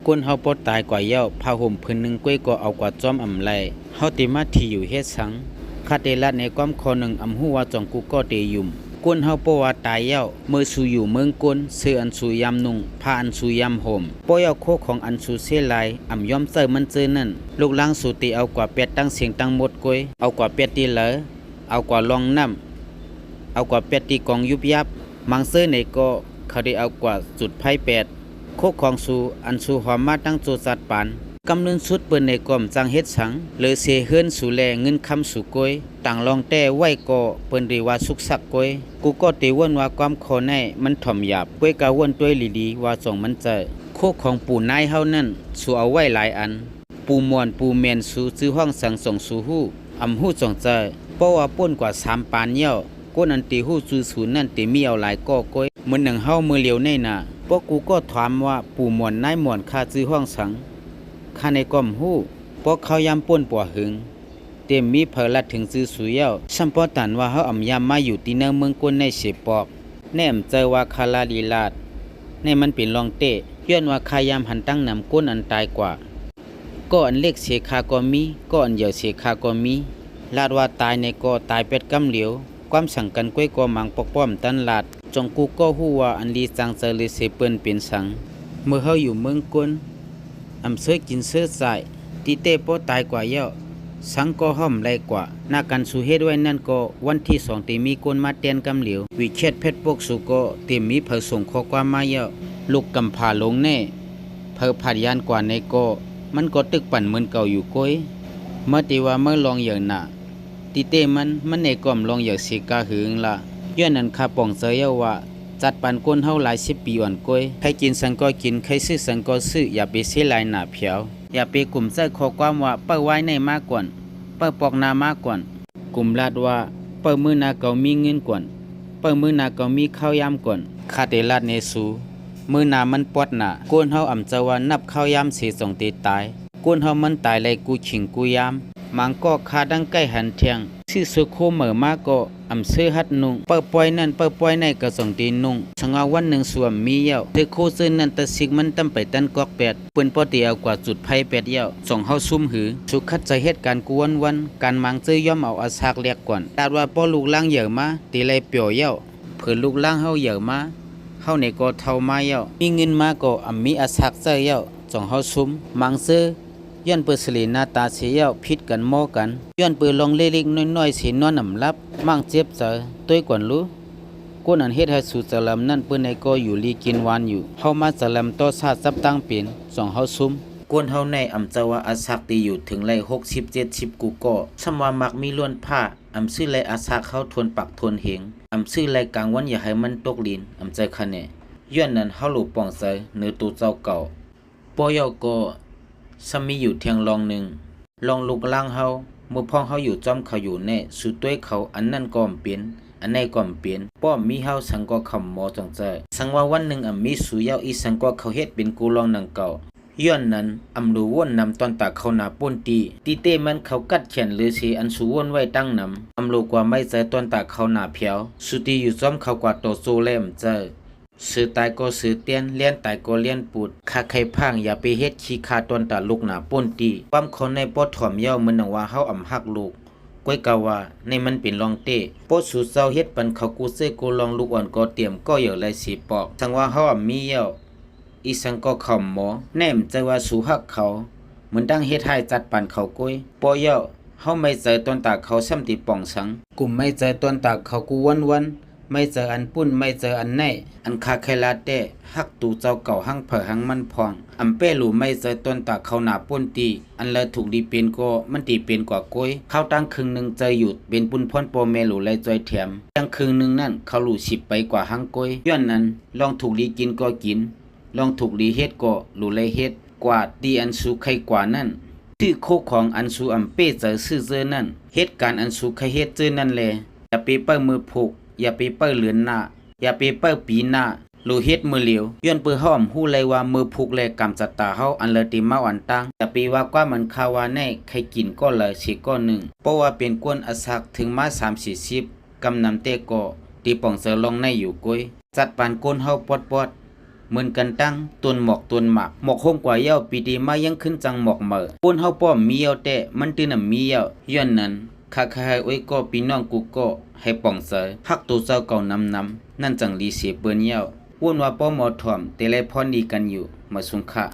ก้นเฮาปอดตายกว่าเย้าผ้าห่มพื้นหนึ่งก้วยก็เอากว่าจอมอำไลเฮาติมาที่อยู่เฮ็ดสังคาเตลัดในความคอหนึ่งอำหูว่าจองกูก็เตยุ่มก้นเฮาปอว่าตายเย้าเมื่อสู่อยู่เมืองก้นซื้ออันสู่ยามนุ่งผ้าอันสู่ยามห่มปอยเอาโคของอันสู่เสลายอำยอมเซอมันเจอนั่นลูกล้างสู่ติเอากว่าเป็ดตั้งเสียงตั้งหมดก้วยเอากว่าเป็ดตีเหลอเอากว่าลองน้ำเอากว่าเป็ดตีกองยุบยับมังเซอในก็เขาได้เอากว่าจุดไพ่เป็ดโคของสู่อันสู่หอมมาตั้งโจสัดปานกำนึงสุดเปิ้นในกล่อมจังเฮ็ดสังเลยเสเฮือนสู่แลเงินคำสู่กวยต่างลองแต่ไว้ก็เปิ้นได้ว่าสุกสักกวยกูก็ติว่นว่าความขอในมันถ่อมหยาบกวยกะว่นต้วยลีดีว่าส่งมันเจอโคของปู่นายเฮานั่นสู่เอาไว้หลายอันปูมวนปูเมนสู่ซื้อห้องสังส่งสู่ฮู้อำฮู้ส่งเจอเพราะว่าป่นกว่า3ปานเหี่ยวก้นอันติฮู้ซื้อศูนย์นั่นติมีเอาหลายก็กวยมื้อหนึ่งเฮามื้อเหลียวในน่ะเพราะกูก็ถามว่าปู่มวนนายมวนค่าซื้อห้องสังข้าในก้มหู้พวกเขายำป่นปัวหึงเต็มมีเพลัดถึงซื้อสุยเย้าสัมปตันว่าเขาอ่ำยำมาอยู่ที่เนื้อเมืองก้นในเสปอกแนมเจอว่าคาลาลีลาดในมันเป็นรองเตะย้อนว่าขายำหันตั้งนำก้นอันตายกว่าก็อันเล็กเสคาก็มีก็อันเหยาเสคาก็มีลาดว่าตายในก็ตายเป็ดกำเหลียวความสั่งกันก้วยก็มังปกป้อมตันลาดจงกูก็ฮู้ว่าอันลีจังเจอเลยเสเปิ้นเป็นสังเมื่อเขาอยู่เมืองก้นอำเสื้อกินเสื้อใส่ตีเต้โปตายกว่าเย้าสังก็ห้อมไรกว่าหน้ากันสู่เฮ็ดไว้นั่นก็วันที่2ตีมีคนมาเตียนกำเหลียววิเชษเพชรปกสู่ก็เต็มมีเผอส่งข้อความมาเย้าลูกกำพาลงแน่เผอผัดยานกว่าในก็มันก็ตึกปั่นเหมือนเก่าอยู่ก้อยเมื่อตีว่าเมื่อลองอย่างน่ะตีเต้มันในก่อมลองอย่างสิกาหึงละย้อนนั้นข้าป่องเสยเย้าว่าจัดปันก้นเฮาหลาย10ปีอ่อนก้อยใครกินสังก็กินใครซื้อสังก็ซื้ออย่าไปเสียหลายหน้าเพียวอย่าไปกลุ่มใจข้อความว่าเปิ้ไว้ในมากก่อนเปิ้ปอกนามาก่อนกลุ่มลาดว่าเปิ้มื้อนาเก่ามีเงินก่อนเปิ้มื้อนาเก่ามีข้าวยามก่อนคาเตลาดในสูมื้อนามันปอดหน้าก้นเฮาอำจะว่านับข้าวยามสิส่งตีตายก้นเฮามันตายเลยกูฉิงกูยามมังก็คาดังใกล้หันเทียงชื่อสุโคเหม่อมาก็อำซื้อฮัดนุงเปิดปล่อยนั่นเปิดปล่อยในก็ส่งตีนุงสังเอาวันหนึ่งสวมมีเย้าเธอโคซื้อนั่นตะสิกมันตั้มไปตันกอกแปดปืนปอตีเอากว่าจุดไพ่แปดเย้าส่งเฮาซุ่มหือสุขัดใจเหตุการณ์กวนวันการมังซื้อย่อมเอาอาซากเรียกก่อนตาดว่าป้อลูกล่างเหยื่อมาตีไรเปียวเย้าเผื่อลูกล่างเฮาเหยื่อมาเฮาในก็เท่ามาเย้ามีเงินมาก็อำมีอาซากเจอเย้าส่งเฮาซุ่มมังซื้อย้อนเปิดสลีหน้าตาเสียพิษกันหม้อกันย้อนเปิดลองเล็กๆน้อยๆสีนอนนำรับมั่งเจ็บเจอต้วยกวนรู้ก้นอันเฮ็ดให้สู่สลัมนั่นเปิ้นในก็อยู่ลีกินวานอยู่เฮามาสลัมต่อชาติซับตั้งเป็นสองเฮาซุ่มก้นเฮาในอำเจาว่าอาศักตีอยู่ถึงไล่60 70กูก็สำว่ามักมีล้วนผ้าอำซื้อไล่อาศักเข้าทวนปักทวนเหงอำซื้อไล่กลางวันอย่าให้มันตกลีนอำใจคะแนย้อนนั้นเฮาหลูป่องใส่เนื้อตูเจ้าเก่าปอยก็สมีอยู่เทียงลองหนึ่งลองลูกล่างเฮาเมื่อพ้องเฮาอยู่จอมเขาอยู่แน่สุดด้วยเขาอันนั่นก็เปลี่ยนอันไหนก็เปลี่ยนป้อมมีเฮาสังก็คำหมอจงใจสังว่าวันหนึ่งมีสุยาวอีสังก็เขาเฮ็ดเป็นกูลองนังเก่าย้อนนั้นรู้ว่นนำตอนตาเขาหนาป่นตีเต้มันเขากัดแขนหรือสิอันสูว่นไว้ตั้งนำรู้กว่าไม่ใจตอนตาเขาหนาเพียวสุตีอยู่จอมเขากว่าโตโซเล่มเจอซื้อตายก็ซื้อเตียนเลี้ยนตายก็เลี้ยนปูดคาไข่พังอย่าไปเฮ็ดขี้คาตอนตาลูกหนาป่นตีความคนในปอถ่อมเย้ามันว่าเฮาอำหักลูกก้อยกาว่าในมันเป็นรองเต้ปอสูเศร้าเฮ็ดปันเขากูเซกูลองลูกอ่อนก็เตรียมก็อยู่เลยสิปอกสังว่าเฮามีเย้าอีสังก็คำหมอแนมใจว่าสูหักเขาเหมือนดังเฮ็ดให้จัดปันเขาก้อยปอเย้าเฮาไม่เจอตอนตาเขาซ้ำติป่องสังกลุ่มไม่เจอตอนตาเขากูวันไม่เจออันปุ้นไม่เจออันไหนอันคาไคลาเต้ฮักตูเจ้าเก่าหังเผอหังมันพองอำเป้หลูไม่เจอต้นตาเขาหนาปุ้นตีอันละถูกดีเป็นก็มันตีเป็นกว่าก้อยเข้าตั้งครึ่งหนึ่งเจอหยุดเป็นปุ้นพ่นโปเมหลูเลยจอยแถมตั้งครึ่งหนึ่งนั่นเขาหลูฉิบไปกว่าหังก้อยย้อนนั้นลองถูกดีกินก็กินลองถูกดีเฮ็ดก็หลูเลยเฮ็ดกว่าตีอันสูไข่กว่านั่นชื่อโคของอันสูอำเป้เจอซื่อเจอนั่นเหตุการณ์อันสูไข่เฮ็ดเจอนั่นแลอย่าไปเปิ้มือผูกอย่าไปเปิ้เลือนหน้าอย่าไปเปิ้ปีหน้าลูเฮ็ดมือเหลียวย้อนเปื้อห้อมฮู้เลยว่ามือผูกแลกำจัตตาเฮาอันเลติมาอันตังอย่าไปว่าว่ามันคาวาแน่ใครกินก็เลยสิก็หนึ่งเพราะว่าเป็นกวนอสักถึงมา30-40กำนำเตก็ตีป่องเสลองในอยู่ก้อยจัดปานก้นเฮาปอด เหมือนกันตั้งต้นหมอกต้นหมากหมอกห้องกว่าเย้าปีดีมายังขึ้นจังหมอกเหมอป่นเฮาป้อมมีเย้าแต่มันตื้อนำมีเย้าย้อนนั้นข้าให้อ้อยก็พี่น้องกูก็ให้ป่องเสยฮักตัวเจ้าเก่านำนั่นจังลีเสียเปิ้นเย้าป่นว่าป้อมอถ่อมแต่แลพรดีกันอยู่มาสุงค่า